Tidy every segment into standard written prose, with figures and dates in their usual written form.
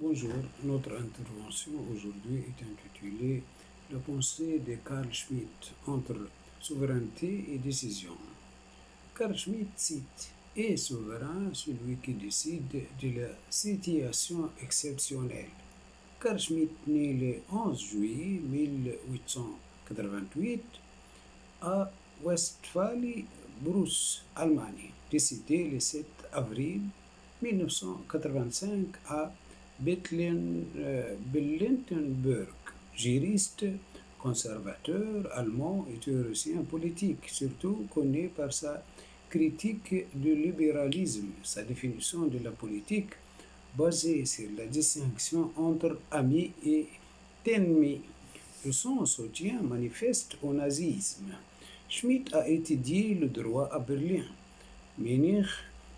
Bonjour, notre intervention aujourd'hui est intitulée La pensée de Carl Schmitt entre souveraineté et décision. Carl Schmitt cite Est souverain celui qui décide de la situation exceptionnelle. Carl Schmitt, né le 11 juillet 1888 à Westphalie, Brousse, Allemagne, décédé le 7 avril 1985 à Berlin-Benlenburg, juriste, conservateur allemand et théoricien politique, surtout connu par sa critique du libéralisme, sa définition de la politique basée sur la distinction entre amis et ennemis, et son soutien manifeste au nazisme. Schmitt a étudié le droit à Berlin, Munich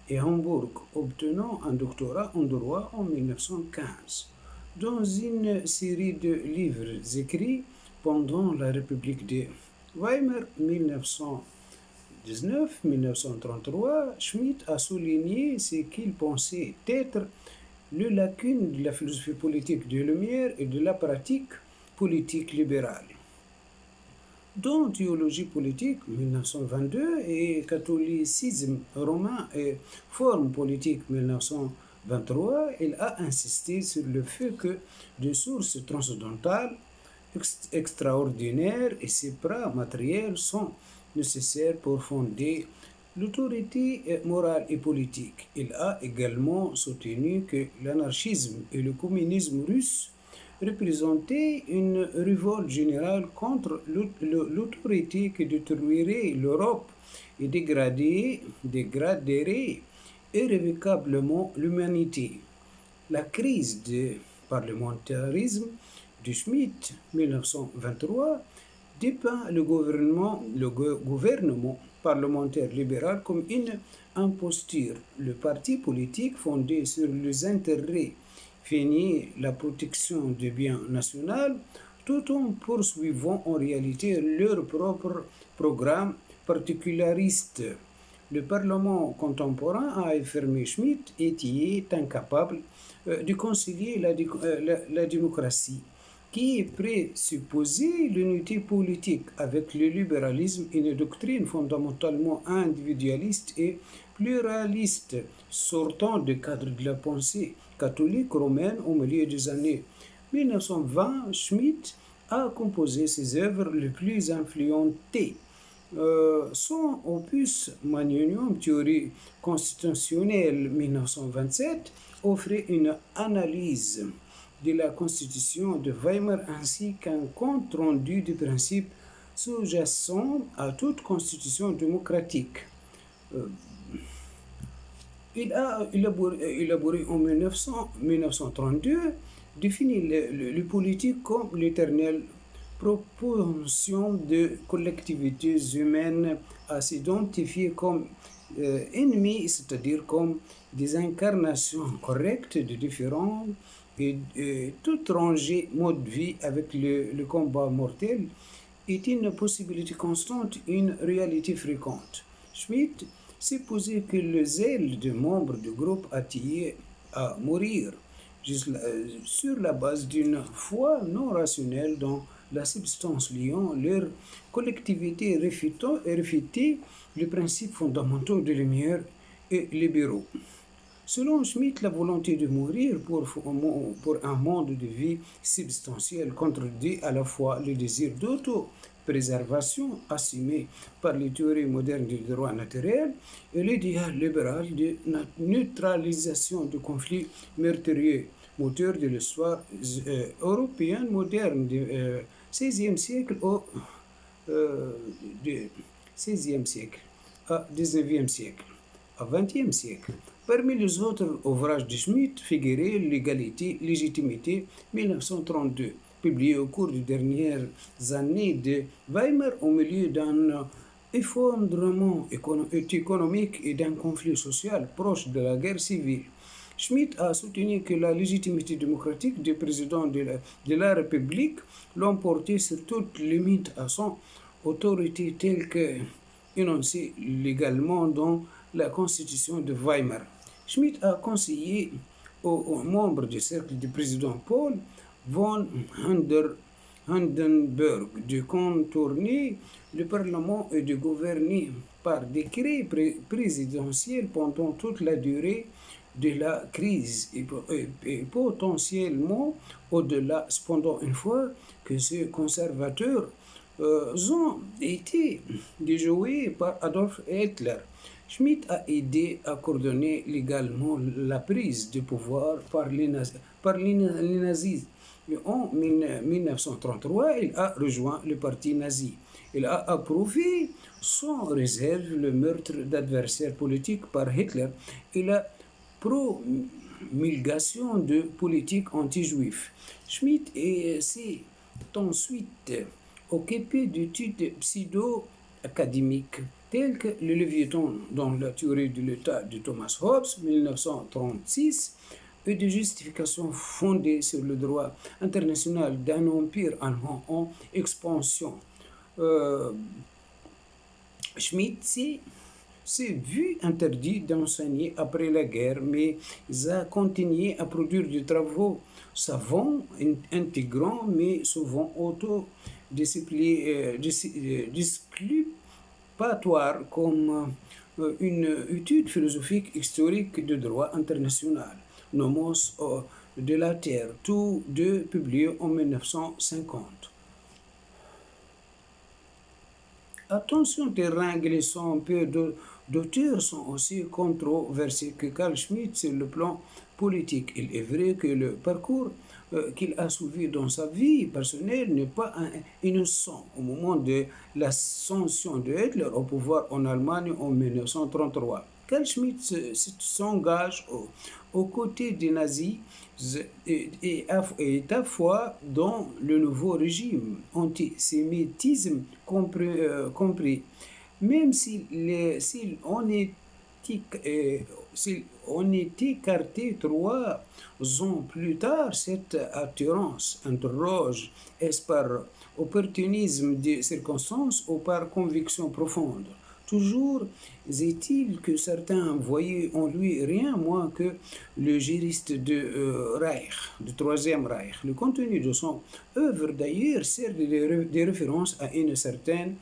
et Hambourg, obtenant un doctorat en droit en 1915. Dans une série de livres écrits pendant la République de Weimar 1919-1933, Schmitt a souligné ce qu'il pensait être les lacunes de la philosophie politique de Lumière et de la pratique politique libérale. Dans Théologie politique 1922 et Catholicisme romain et Forme politique 1923, il a insisté sur le fait que des sources transcendantales extraordinaires et supramatérielles sont nécessaires pour fonder l'autorité morale et politique. Il a également soutenu que l'anarchisme et le communisme russe représentaient une révolte générale contre l'autorité qui détruirait l'Europe et dégraderait irrévocablement l'humanité. La crise du parlementarisme de Schmitt 1923 dépeint le gouvernement parlementaire libéral comme une imposture. Le parti politique fondé sur les intérêts finit la protection des biens nationaux tout en poursuivant en réalité leur propre programme particulariste. Le Parlement contemporain a affirmé Schmitt est incapable de concilier la démocratie, qui présupposait l'unité politique avec le libéralisme, une doctrine fondamentalement individualiste et pluraliste, sortant du cadre de la pensée catholique romaine au milieu des années 1920. Schmitt a composé ses œuvres les plus influentes. Son opus Magnum, théorie constitutionnelle 1927, offrait une analyse de la Constitution de Weimar ainsi qu'un compte rendu des principes sous-jacents à toute constitution démocratique. Il a élaboré en 1932, défini le politique comme l'éternelle propension de collectivités humaines à s'identifier comme ennemis, c'est-à-dire comme des incarnations correctes de différents et tout rangé mode de vie avec le combat mortel est une possibilité constante, une réalité fréquente. Schmitt supposait que le zèle des membres du groupe attillé à mourir sur la base d'une foi non rationnelle dans la substance liant leur collectivité et réfutait les principes fondamentaux de Lumière et libéraux. Selon Schmitt, la volonté de mourir pour un monde de vie substantielle contredit à la fois le désir d'auto-préservation assumé par les théories modernes du droit naturel et l'idéal libéral de neutralisation du conflit meurtrier, moteur de l'histoire européenne moderne du XVIe siècle au XVIe siècle à XIXe siècle, au XXe siècle. Parmi les autres ouvrages de Schmitt figuraient Légitimité 1932, publié au cours des dernières années de Weimar au milieu d'un effondrement économique et d'un conflit social proche de la guerre civile. Schmitt a soutenu que la légitimité démocratique du président de la République l'emportait sur toute limite à son autorité telle que énoncée légalement dans la Constitution de Weimar. Schmitt a conseillé aux membres du cercle du président Paul von Hindenburg de contourner le Parlement et de gouverner par décret présidentiel pendant toute la durée de la crise et potentiellement au-delà. Cependant, une fois que ces conservateurs ont été déjoués par Adolf Hitler, Schmitt a aidé à coordonner légalement la prise de pouvoir par les nazis. Et en 1933, il a rejoint le parti nazi. Il a approuvé sans réserve le meurtre d'adversaires politiques par Hitler et la promulgation de politiques anti-juifs. Schmitt s'est ensuite occupé d'études pseudo-académiques telles que le Léviathan dans la théorie de l'État de Thomas Hobbes, 1936, et de justifications fondées sur le droit international d'un empire allemand en expansion. Euh, Schmitt s'est vu interdit d'enseigner après la guerre, mais il a continué à produire des travaux savants, intégrants, mais souvent disciplinatoires comme une étude philosophique historique de droit international, Nomos de la Terre, tous deux publiés en 1950. Attention, terrain glissant, peu d'auteurs sont aussi controversés que Carl Schmitt sur le plan politique. Il est vrai que le parcours qu'il a suivi dans sa vie personnelle n'est pas innocent. Au moment de l'ascension de Hitler au pouvoir en Allemagne en 1933, Carl Schmitt s'engage aux côtés des nazis et est à fois dans le nouveau régime antisémitisme compris. Même s'il en est écarté 3 ans plus tard, cette attirance interroge: est-ce par opportunisme des circonstances ou par conviction profonde? Toujours est-il que certains voyaient en lui rien moins que le juriste du Troisième Reich. Le contenu de son œuvre d'ailleurs sert de référence à une certaine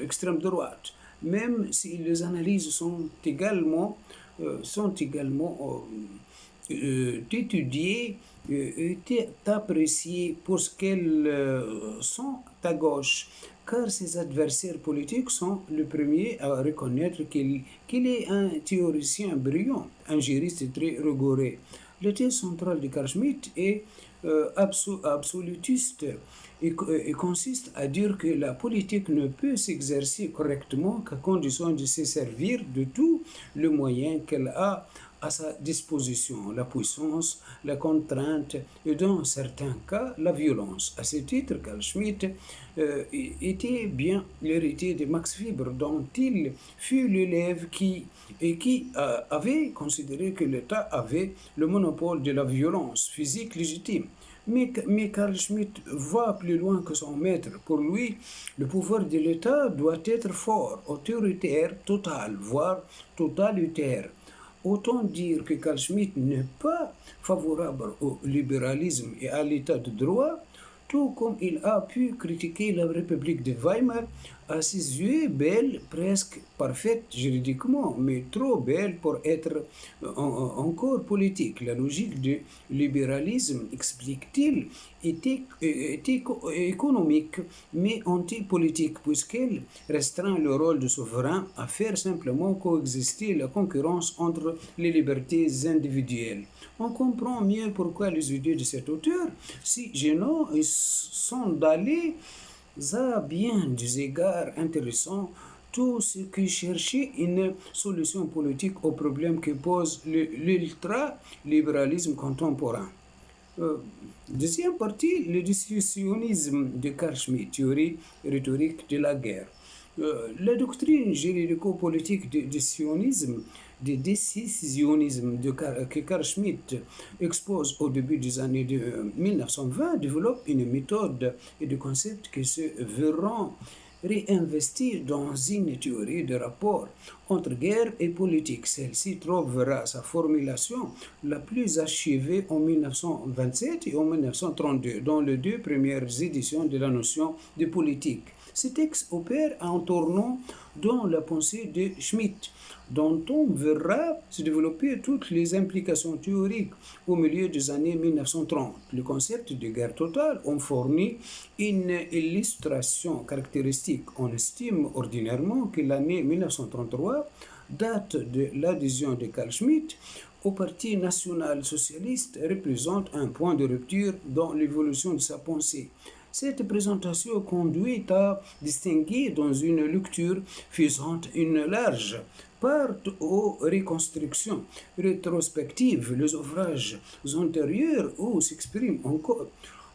extrême droite, même si les analyses sont également étudiées et appréciées pour ce qu'elles sont à gauche, car ses adversaires politiques sont les premiers à reconnaître qu'il est un théoricien brillant, un juriste très rigoureux. Le thèse centrale de Carl Schmitt est absolutiste et consiste à dire que la politique ne peut s'exercer correctement qu'à condition de se servir de tous les moyens qu'elle a à sa disposition: la puissance, la contrainte et dans certains cas la violence. À ce titre, Carl Schmitt était bien l'héritier de Max Weber, dont il fut l'élève qui avait considéré que l'État avait le monopole de la violence physique légitime. Mais Carl Schmitt va plus loin que son maître. Pour lui, le pouvoir de l'État doit être fort, autoritaire, total, voire totalitaire. Autant dire que Carl Schmitt n'est pas favorable au libéralisme et à l'état de droit, tout comme il a pu critiquer la République de Weimar, à ses yeux belle, presque parfaite juridiquement, mais trop belle pour être encore politique. La logique du libéralisme, explique-t-il, est économique, mais anti-politique, puisqu'elle restreint le rôle du souverain à faire simplement coexister la concurrence entre les libertés individuelles. On comprend mieux pourquoi les idées de cet auteur, si gênants, sont d'aller à bien des égards intéressants, tout ce qui cherchait une solution politique aux problèmes que pose l'ultralibéralisme contemporain. Deuxième partie, le décisionnisme de Carl Schmitt, théorie rhétorique de la guerre. La doctrine juridico-politique du décisionnisme que Carl Schmitt expose au début des années 1920 développe une méthode et des concepts qui se verront réinvesti dans une théorie de rapport entre guerre et politique. Celle-ci trouvera sa formulation la plus achevée en 1927 et en 1932 dans les deux premières éditions de la notion de politique. Ce texte opère en tournant dans la pensée de Schmitt, dont on verra se développer toutes les implications théoriques au milieu des années 1930. Le concept de guerre totale en fournit une illustration caractéristique. On estime ordinairement que l'année 1933 date de l'adhésion de Carl Schmitt au Parti national-socialiste représente un point de rupture dans l'évolution de sa pensée. Cette présentation conduit à distinguer dans une lecture faisant une large part aux reconstructions rétrospectives les ouvrages antérieurs où s'exprime encore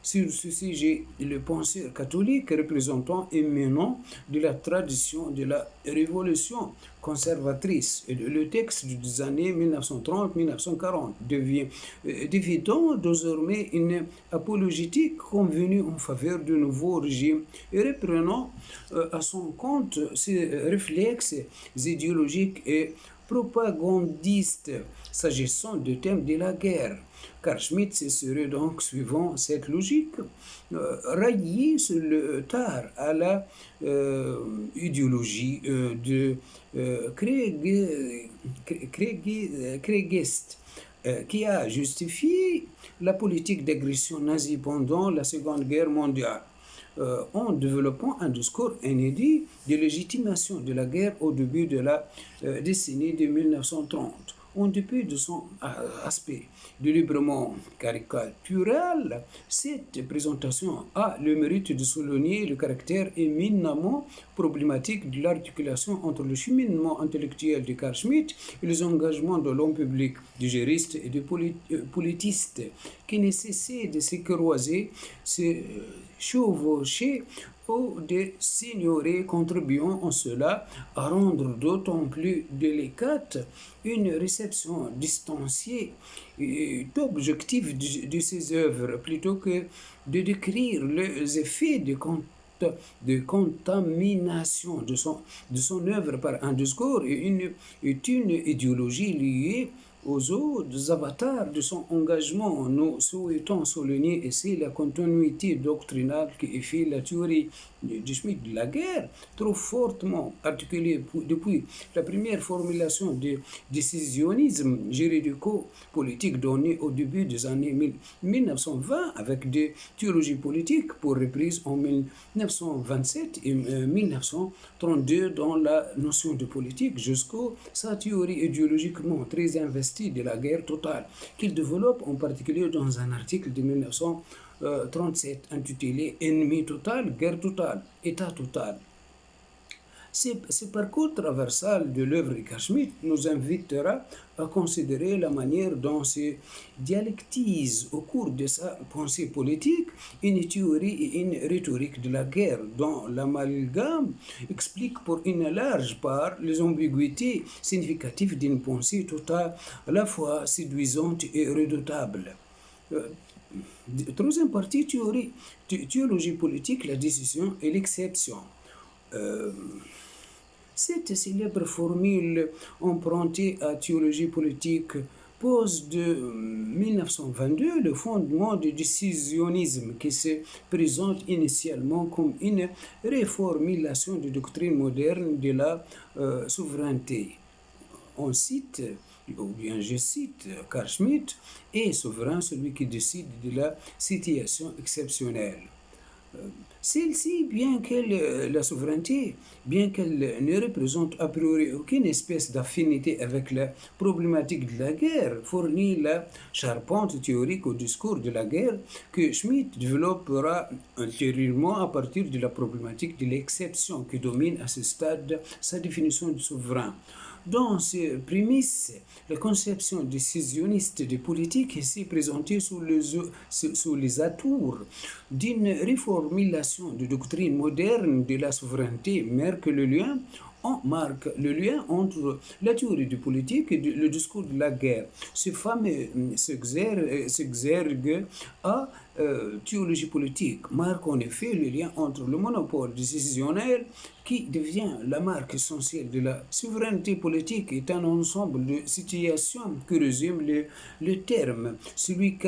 sur ce sujet le penseur catholique représentant éminent de la tradition de la révolution conservatrice. Et le texte des années 1930-1940 devient d'évident désormais une apologétique convenue en faveur du nouveau régime et reprenant à son compte ces réflexes idéologiques et propagandistes s'agissant du thème de la guerre. Carl Schmitt serait donc, suivant cette logique, rallié sur le tard à la idéologie de Kriegist, qui a justifié la politique d'agression nazie pendant la Seconde Guerre mondiale. En développant un discours inédit de légitimation de la guerre au début de la décennie de 1930. En dépit de son aspect délibérément caricatural, cette présentation a le mérite de souligner le caractère éminemment problématique de l'articulation entre le cheminement intellectuel de Carl Schmitt et les engagements de l'homme public, des juristes et des politistes, qui nécessitent de se croiser, se chevaucher ou de s'ignorer, contribuant en cela à rendre d'autant plus délicate une réception distanciée et objective de ses œuvres, plutôt que de décrire les effets de contamination de son œuvre par un discours et une idéologie liée aux autres avatars de son engagement. Nous souhaitons souligner ici la continuité doctrinale qui fait la théorie de Schmitt de la guerre, trop fortement articulée depuis la première formulation du décisionnisme juridico-politique donnée au début des années 1920 avec des théologies politiques pour reprise en 1927 et 1932 dans la notion de politique jusqu'à sa théorie idéologiquement très investie de la guerre totale, qu'il développe en particulier dans un article de 1937 intitulé Ennemi total, guerre totale, état total. Ce parcours traversal de l'œuvre de Carl Schmitt nous invitera à considérer la manière dont se dialectise au cours de sa pensée politique une théorie et une rhétorique de la guerre dont l'amalgame explique pour une large part les ambiguïtés significatives d'une pensée totale à la fois séduisante et redoutable. Troisième partie, théologie politique, la décision et l'exception. Cette célèbre formule empruntée à théologie politique pose de 1922 le fondement du décisionnisme qui se présente initialement comme une réformulation de doctrine moderne de la souveraineté. On cite, ou bien je cite, Carl Schmitt, est souverain celui qui décide de la situation exceptionnelle. Celle-ci, la souveraineté, bien qu'elle ne représente a priori aucune espèce d'affinité avec la problématique de la guerre, fournit la charpente théorique au discours de la guerre que Schmitt développera ultérieurement à partir de la problématique de l'exception qui domine à ce stade sa définition de souverain. Dans ces prémices, la conception décisionniste des politiques est ici présentée sous les atours d'une réformulation de doctrine moderne de la souveraineté, marque le lien entre la théorie du politique et le discours de la guerre. Ce fameux s'exergue à théologie politique marque en effet le lien entre le monopole décisionnel qui devient la marque essentielle de la souveraineté politique est un ensemble de situations qui résume le terme, celui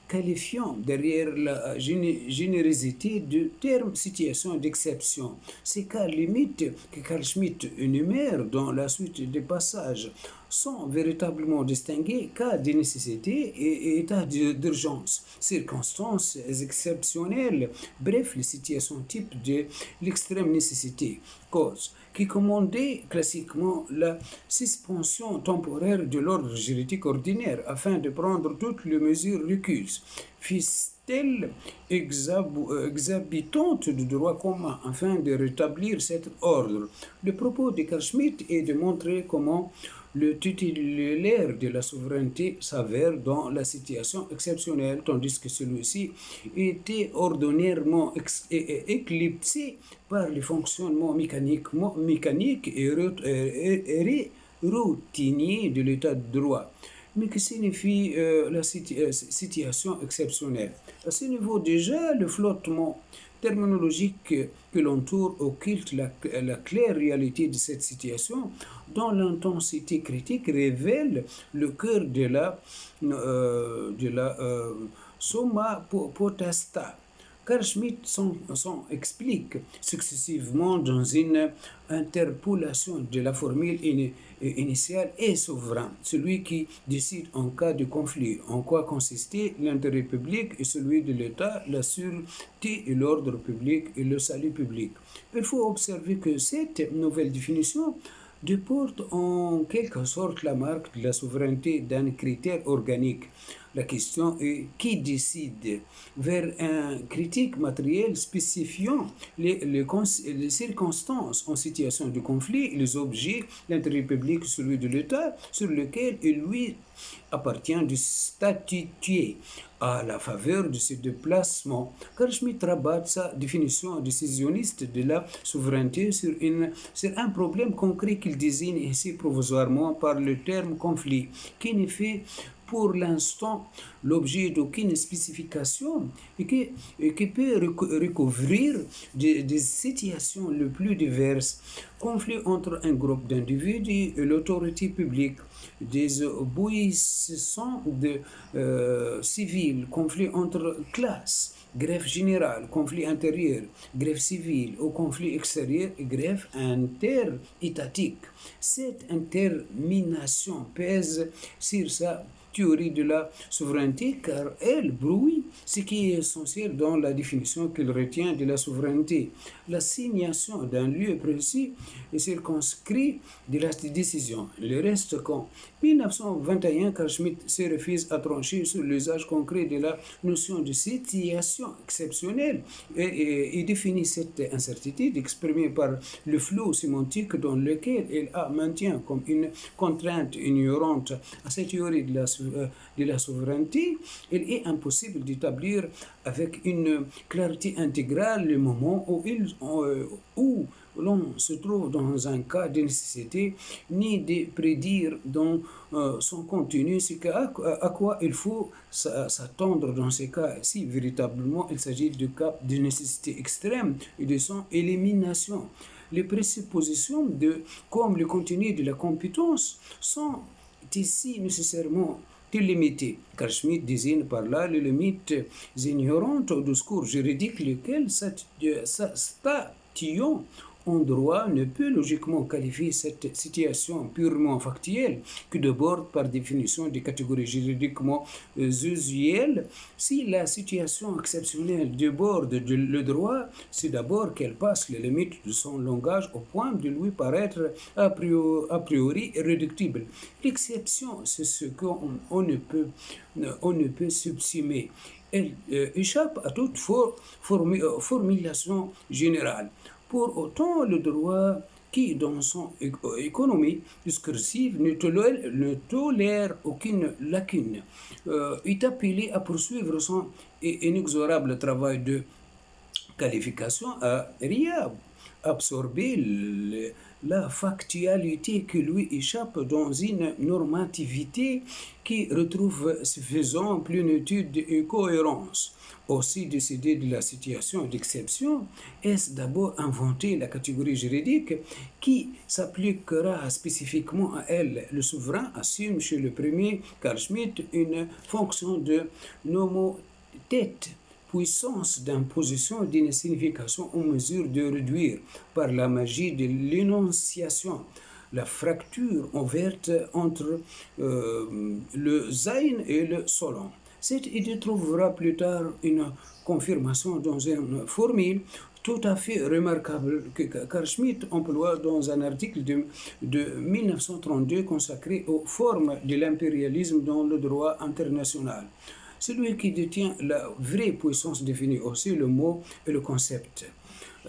qualifiant derrière la générosité du terme situation d'exception. Ces cas limites que Carl Schmitt énumère dans la suite des passages sont véritablement distingués cas de nécessité et état d'urgence, circonstances exceptionnelles, bref, les situations types de l'extrême nécessité, cause, qui commandait classiquement la suspension temporaire de l'ordre juridique ordinaire afin de prendre toutes les mesures requises, fût-elles exorbitantes du droit commun afin de rétablir cet ordre. Le propos de Carl Schmitt est de montrer comment le titulaire de la souveraineté s'avère dans la situation exceptionnelle, tandis que celui-ci était ordinairement éclipsé par le fonctionnement mécanique et routinier de l'état de droit. Mais que signifie la situation exceptionnelle? À ce niveau déjà, le flottement terminologique que l'entoure occulte la claire réalité de cette situation, dont l'intensité critique révèle le cœur de la summa potestas. Carl Schmitt s'en explique successivement dans une interpolation de la formule initiale et souverain, celui qui décide en cas de conflit, en quoi consistait l'intérêt public et celui de l'État, la sûreté et l'ordre public et le salut public. Il faut observer que cette nouvelle définition déporte en quelque sorte la marque de la souveraineté d'un critère organique. La question est qui décide vers un critique matériel spécifiant les circonstances en situation de conflit, les objets, l'intérêt public, celui de l'État, sur lequel il lui appartient de statuer à la faveur de ce déplacement. Carl Schmitt rabat sa définition décisionniste de la souveraineté sur un problème concret qu'il désigne ici provisoirement par le terme conflit, qui n'est fait pour l'instant l'objet d'aucune spécification et qui peut recouvrir des situations les plus diverses. Conflit entre un groupe d'individus et l'autorité publique, des obéissants civils, conflit entre classes, greffe générale, conflit intérieur, greffe civile, ou conflit extérieur et greffe interétatique. Cette intermination pèse sur sa théorie de la souveraineté car elle brouille ce qui est essentiel dans la définition qu'il retient de la souveraineté. L'assignation d'un lieu précis est circonscrit de la décision. Le reste, qu'en 1921, Carl Schmitt se refuse à trancher sur l'usage concret de la notion de situation exceptionnelle et définit cette incertitude exprimée par le flou sémantique dans lequel il maintient comme une contrainte ignorante à cette théorie de la souveraineté. Il est impossible d'établir avec une clarté intégrale le moment où l'on se trouve dans un cas de nécessité, ni de prédire dans son contenu ce à quoi il faut s'attendre dans ces cas si véritablement il s'agit de cas de nécessité extrême et de son élimination. Les présuppositions comme le contenu de la compétence sont ici nécessairement limitées. Carl Schmitt désigne par là les limites ignorantes au discours juridique lequel statuant en droit ne peut logiquement qualifier cette situation purement factuelle qui déborde par définition des catégories juridiquement usuelles. Si la situation exceptionnelle déborde le droit, c'est d'abord qu'elle passe les limites de son langage au point de lui paraître a priori irréductible. L'exception, c'est ce qu'on ne peut subsumer. Elle échappe à toute formulation générale. Pour autant, le droit qui, dans son économie discursive, ne tolère aucune lacune, est appelé à poursuivre son inexorable travail de qualification, à absorber la factualité qui lui échappe dans une normativité qui retrouve suffisant plénitude et cohérence. Aussi décider de la situation d'exception, est-ce d'abord inventer la catégorie juridique qui s'appliquera spécifiquement à elle. Le souverain assume chez le premier Carl Schmitt une fonction de nomotète, puissance d'imposition d'une signification en mesure de réduire par la magie de l'énonciation la fracture ouverte entre le Zayn et le Solon. Cette idée trouvera plus tard une confirmation dans une formule tout à fait remarquable que Carl Schmitt emploie dans un article de 1932 consacré aux formes de l'impérialisme dans le droit international. Celui qui détient la vraie puissance définit aussi le mot et le concept.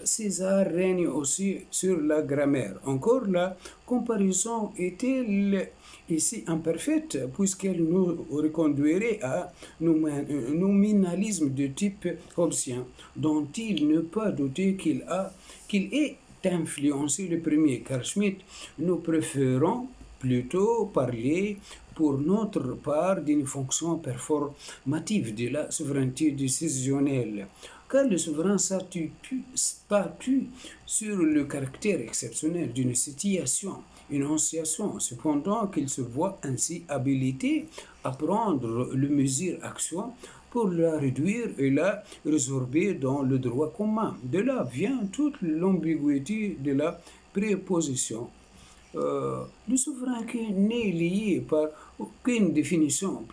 César règne aussi sur la grammaire. Encore, la comparaison est-elle ici imparfaite puisqu'elle nous reconduirait à un nominalisme de type hobbesien dont il ne peut douter qu'il ait influencé le premier. Carl Schmitt, nous préférons plutôt parler pour notre part d'une fonction performative de la souveraineté décisionnelle, car le souverain statue sur le caractère exceptionnel d'une situation, énonciation, cependant qu'il se voit ainsi habilité à prendre les mesures action pour la réduire et la résorber dans le droit commun. De là vient toute l'ambiguïté de la préposition. Le souverain qui n'est lié par aucune définition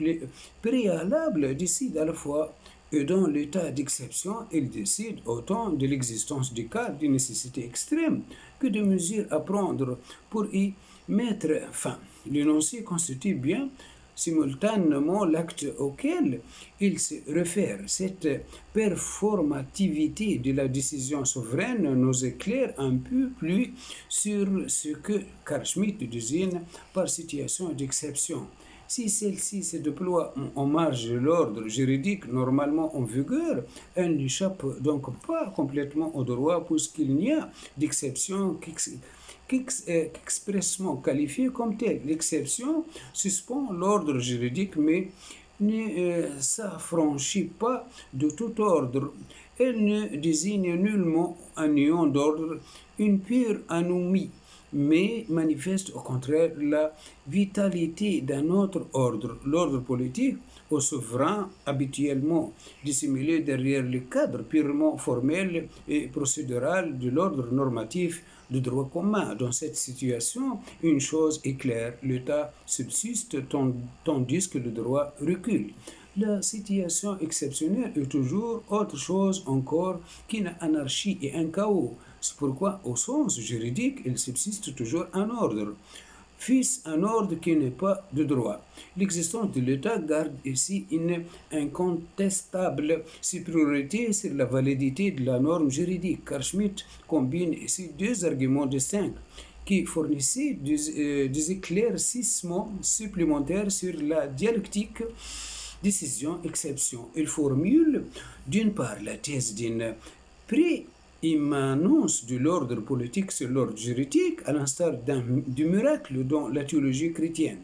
préalable décide à la fois et dans l'état d'exception, il décide autant de l'existence du cas de nécessité extrême que de mesures à prendre pour y mettre fin. L'énoncé constitue bien simultanément l'acte auquel il se réfère. Cette performativité de la décision souveraine nous éclaire un peu plus sur ce que Carl Schmitt désigne par situation d'exception. Si celle-ci se déploie en marge de l'ordre juridique normalement en vigueur, elle n'échappe donc pas complètement au droit puisqu'il n'y a d'exception qu'expressément qualifiée comme telle. L'exception suspend l'ordre juridique mais ne s'affranchit pas de tout ordre. Elle ne désigne nullement un néant d'ordre, une pure anomie, mais manifeste au contraire la vitalité d'un autre ordre, l'ordre politique, au souverain habituellement dissimulé derrière le cadre purement formel et procédural de l'ordre normatif de droit commun. Dans cette situation, une chose est claire, l'État subsiste tandis que le droit recule. La situation exceptionnelle est toujours autre chose encore qu'une anarchie et un chaos. C'est pourquoi, au sens juridique, il subsiste toujours un ordre, fût-ce un ordre qui n'est pas de droit. L'existence de l'État garde ici une incontestable supériorité sur la validité de la norme juridique. Carl Schmitt combine ici deux arguments distincts qui fournissaient des éclaircissements supplémentaires sur la dialectique décision-exception. Il formule d'une part la thèse d'une immanence de l'ordre politique sur l'ordre juridique, à l'instar du miracle dans la théologie chrétienne,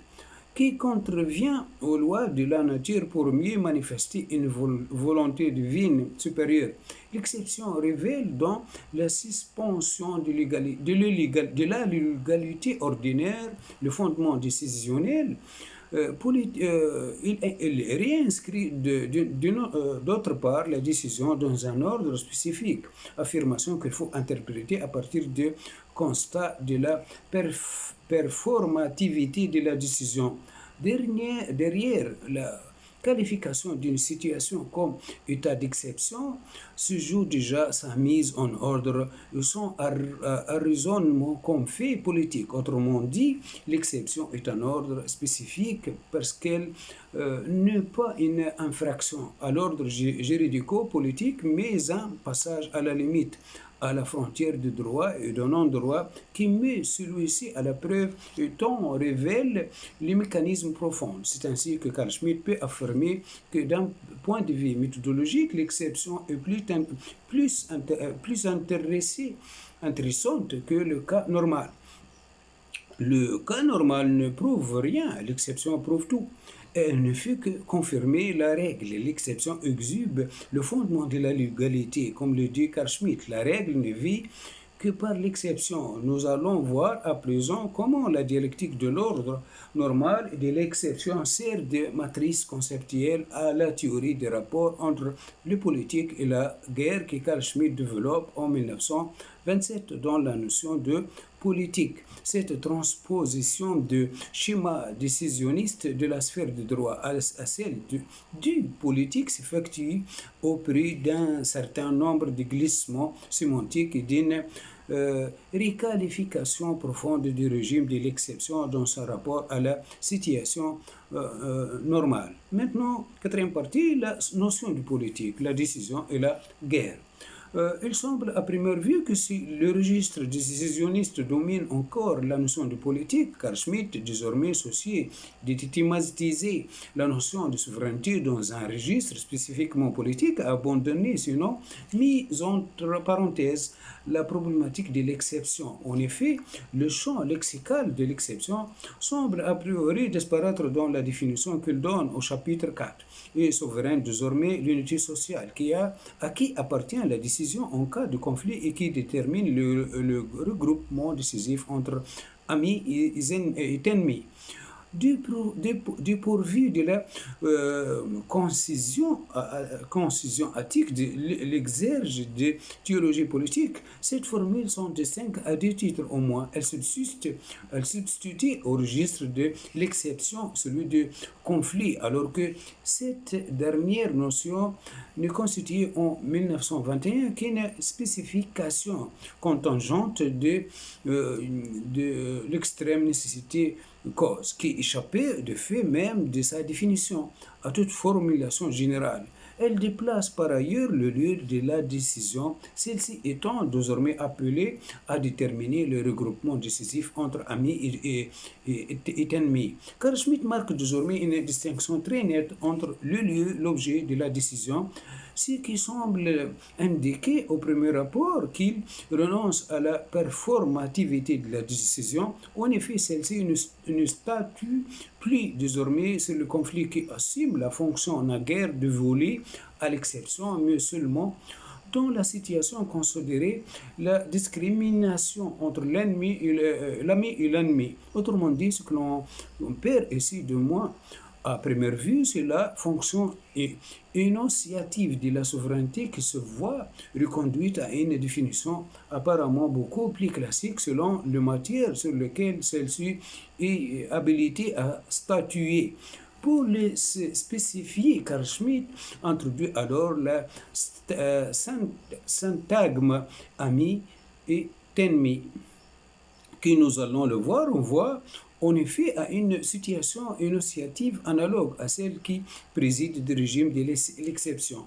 qui contrevient aux lois de la nature pour mieux manifester une volonté divine supérieure. L'exception révèle dans la suspension de la légalité ordinaire le fondement décisionnel. Il réinscrit d'autre part la décision dans un ordre spécifique, affirmation qu'il faut interpréter à partir du constat de la performativité de la décision. Derrière la qualification d'une situation comme état d'exception se joue déjà sa mise en ordre et son raisonnement comme fait politique. Autrement dit, l'exception est un ordre spécifique parce qu'elle n'est pas une infraction à l'ordre juridico-politique, mais un passage à la limite, à la frontière du droit et de non-droit qui met celui-ci à la preuve et dont révèle les mécanismes profonds. C'est ainsi que Carl Schmitt peut affirmer que d'un point de vue méthodologique, l'exception est plus intéressante que le cas normal. Le cas normal ne prouve rien, l'exception prouve tout. Elle ne fait que confirmer la règle. L'exception exhibe le fondement de la légalité, comme le dit Carl Schmitt. La règle ne vit que par l'exception. Nous allons voir à présent comment la dialectique de l'ordre normal et de l'exception sert de matrice conceptuelle à la théorie des rapports entre le politique et la guerre que Carl Schmitt développe en 1927 dans la notion de politique. Cette transposition de schéma décisionniste de la sphère du droit à celle du politique s'effectue au prix d'un certain nombre de glissements sémantiques et d'une réqualification profonde du régime de l'exception dans son rapport à la situation normale. Maintenant, quatrième partie, la notion de politique, la décision et la guerre. Il semble à première vue que si le registre décisionniste domine encore la notion de politique, car Schmitt, désormais associé de thématiser la notion de souveraineté dans un registre spécifiquement politique, a abandonné, sinon mis entre parenthèses, la problématique de l'exception. En effet, le champ lexical de l'exception semble a priori disparaître dans la définition qu'il donne au chapitre 4 et souveraine désormais l'unité sociale à qui appartient la décision en cas de conflit et qui détermine le regroupement décisif entre amis et ennemis. Dépourvu de la concision attique de l'exerge de théologie politique, cette formule s'en distingue à deux titres au moins. Elle substitue au registre de l'exception celui de conflit, alors que cette dernière notion ne constitue en 1921 qu'une spécification contingente de l'extrême nécessité cause, qui échappait de fait même de sa définition à toute formulation générale. Elle déplace par ailleurs le lieu de la décision, celle-ci étant désormais appelée à déterminer le regroupement décisif entre amis et ennemis. Carl Schmitt marque désormais une distinction très nette entre le lieu, l'objet de la décision, ce qui semble indiquer au premier rapport qu'il renonce à la performativité de la décision. En effet, celle-ci ne statue plus désormais sur le conflit qui assume la fonction naguère de voler à l'exception, mais seulement dans la situation considérée la discrimination entre l'ami et l'ennemi. Autrement dit, ce que l'on perd ici de moins à première vue, c'est la fonction énonciative de la souveraineté qui se voit reconduite à une définition apparemment beaucoup plus classique selon les matières sur lesquelles celle-ci est habilitée à statuer. Pour les spécifier, Carl Schmitt introduit alors le syntagme ami et ennemi, qui nous allons le voir, on voit en effet à une situation énonciative analogue à celle qui préside du régime de l'exception.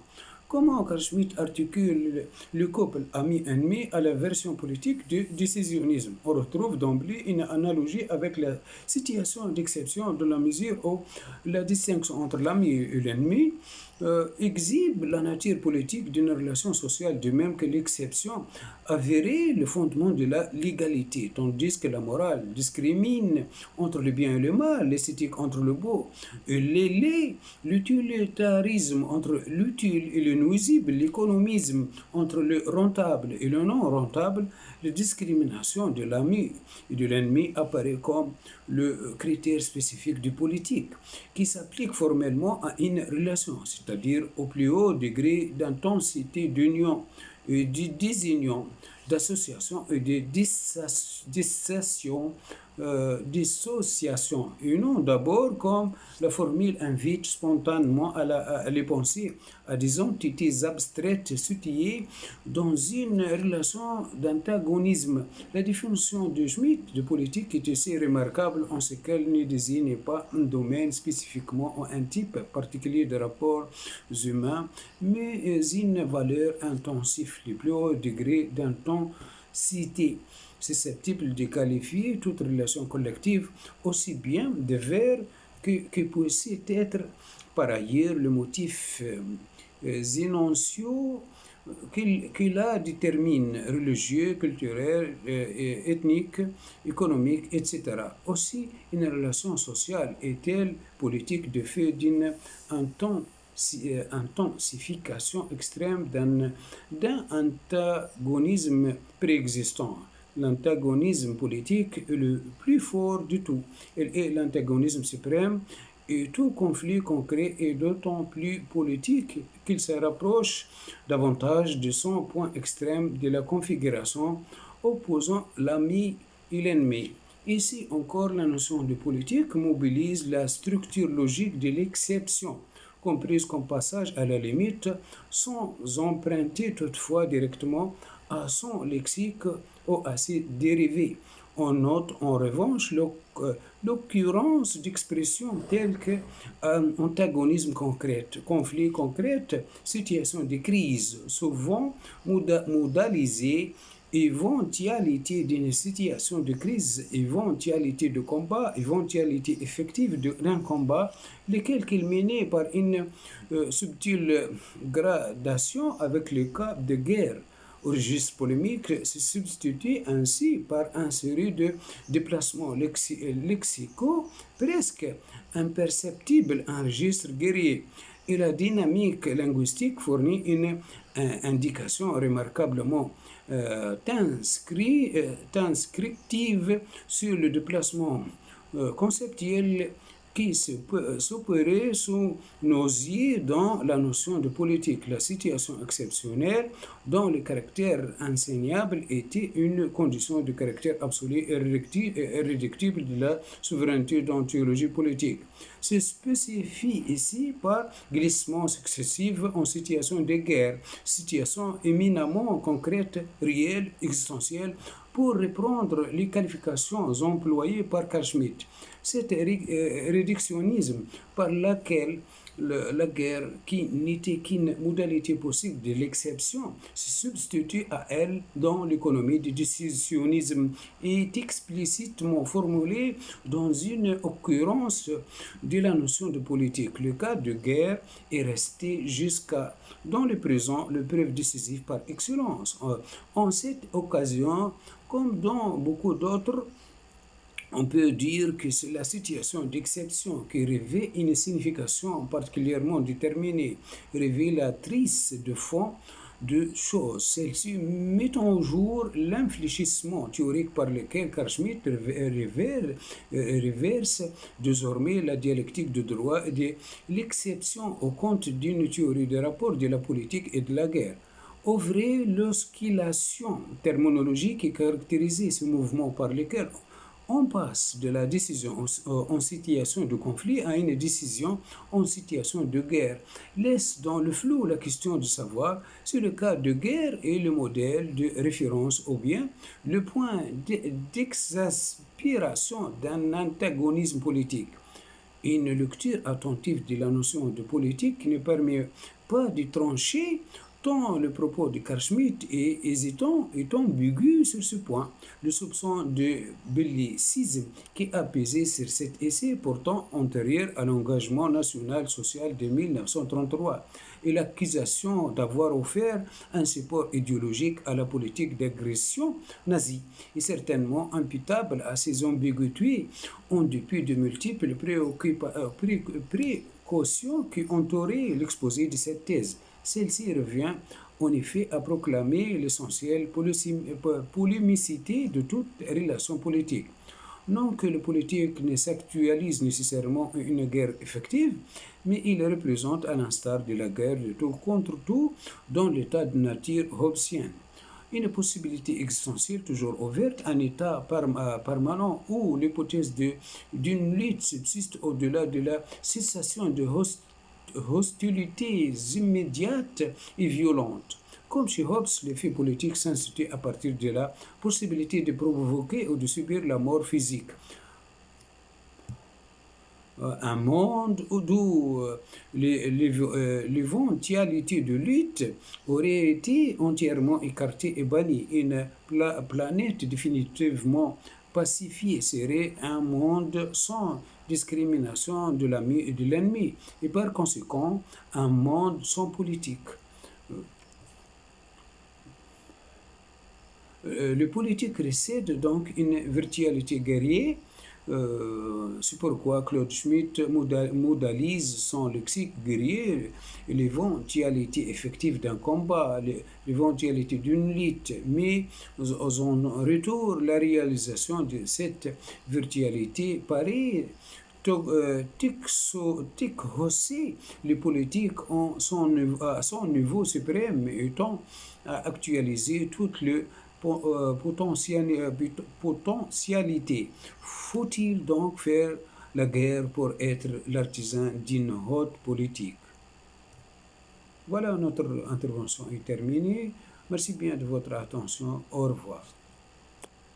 Comment Carl Schmitt articule le couple ami-ennemi à la version politique du décisionnisme? On retrouve d'emblée une analogie avec la situation d'exception dans la mesure où la distinction entre l'ami et l'ennemi exhibe la nature politique d'une relation sociale, de même que l'exception avérée le fondement de la légalité, tandis que la morale discrimine entre le bien et le mal, l'esthétique entre le beau et l'élé, l'utilitarisme entre l'utile et le nuisible, l'économisme entre le rentable et le non rentable. La discrimination de l'ami et de l'ennemi apparaît comme le critère spécifique du politique, qui s'applique formellement à une relation, c'est-à-dire au plus haut degré d'intensité d'union et de désunion, d'association et de dissociation, et non d'abord comme la formule invite spontanément à les penser à des entités abstraites situées dans une relation d'antagonisme. La définition de Schmitt de politique est assez remarquable en ce qu'elle ne désigne pas un domaine spécifiquement ou un type particulier de rapports humains, mais une valeur intensive, le plus haut degré d'intensité, susceptible de qualifier toute relation collective aussi bien de vers que puisse être par ailleurs le motif énonciaux qui la détermine religieux, culturel, ethnique, économique, etc. Aussi, une relation sociale est-elle politique de fait d'une intensification extrême d'un antagonisme préexistant. L'antagonisme politique est le plus fort de tout. Il est l'antagonisme suprême et tout conflit concret est d'autant plus politique qu'il se rapproche davantage de son point extrême de la configuration opposant l'ami et l'ennemi. Ici encore, la notion de politique mobilise la structure logique de l'exception, comprise comme passage à la limite, sans emprunter toutefois directement à son lexique ou à ses dérivés. On note en revanche l'occurrence d'expressions telles que antagonisme concret, conflit concret, situation de crise, souvent modalisée, éventualité d'une situation de crise, éventualité de combat, éventualité effective d'un combat, lequel qu'il menait par une subtile gradation avec le cas de guerre. Au registre polémique se substitue ainsi par une série de déplacements lexicaux presque imperceptibles en registre guerrier. Et la dynamique linguistique fournit une indication remarquablement inscriptive sur le déplacement conceptuel qui s'opérait sous nos yeux dans la notion de politique. La situation exceptionnelle dont le caractère enseignable était une condition de caractère absolu et irréductible de la souveraineté d'ontologie politique. Se spécifie ici par glissement successif en situation de guerre, situation éminemment concrète, réelle, existentielle, pour reprendre les qualifications employées par Carl Schmitt. Cet réductionnisme par lequel la guerre, qui n'était qu'une modalité possible de l'exception, se substitue à elle dans l'économie du décisionnisme est explicitement formulé dans une occurrence de la notion de politique. Le cas de guerre est resté jusqu'à dans le présent le preuve décisive par excellence. En cette occasion, comme dans beaucoup d'autres, on peut dire que c'est la situation d'exception qui revêt une signification particulièrement déterminée, révélatrice de fond de choses. Celle-ci met en jour l'infléchissement théorique par lequel Carl Schmitt reverse désormais la dialectique du droit et de l'exception au compte d'une théorie des rapports de la politique et de la guerre. Au vrai, l'oscillation terminologique qui caractérisait ce mouvement par lequel on passe de la décision en situation de conflit à une décision en situation de guerre, laisse dans le flou la question de savoir si le cas de guerre est le modèle de référence ou bien le point d'exaspération d'un antagonisme politique. Une lecture attentive de la notion de politique ne permet pas de trancher tant le propos de Carl Schmitt est hésitant et ambigu sur ce point. Le soupçon de bellicisme qui a pesé sur cet essai pourtant antérieur à l'engagement national social de 1933 et l'accusation d'avoir offert un support idéologique à la politique d'agression nazie est certainement imputable à ces ambiguïtés en dépit de multiples précautions qui entouraient l'exposé de cette thèse. Celle-ci revient en effet à proclamer l'essentielle polémicité de toute relation politique. Non que le politique ne s'actualise nécessairement en une guerre effective, mais il représente, à l'instar de la guerre de tout contre tout, dans l'état de nature hobbesienne, une possibilité existentielle toujours ouverte, un état permanent où l'hypothèse d'une lutte subsiste au-delà de la cessation de hostilités immédiates et violentes. Comme chez Hobbes, les faits politiques s'instituent à partir de la possibilité de provoquer ou de subir la mort physique. Un monde où l'éventualité de lutte aurait été entièrement écartée et bannie. Une planète définitivement pacifiée serait un monde sans discrimination de l'ami et de l'ennemi, et par conséquent un monde sans politique. Le politique recède donc une virtualité guerrière. C'est pourquoi Claude Schmitt modalise son lexique guerrier l'éventualité effective d'un combat, l'éventualité d'une lutte, mais en retour, la réalisation de cette virtualité paraît Tikhossi, les politiques à son niveau suprême étant à actualiser toutes les potentialités. Faut-il donc faire la guerre pour être l'artisan d'une haute politique? Voilà, notre intervention est terminée. Merci bien de votre attention. Au revoir.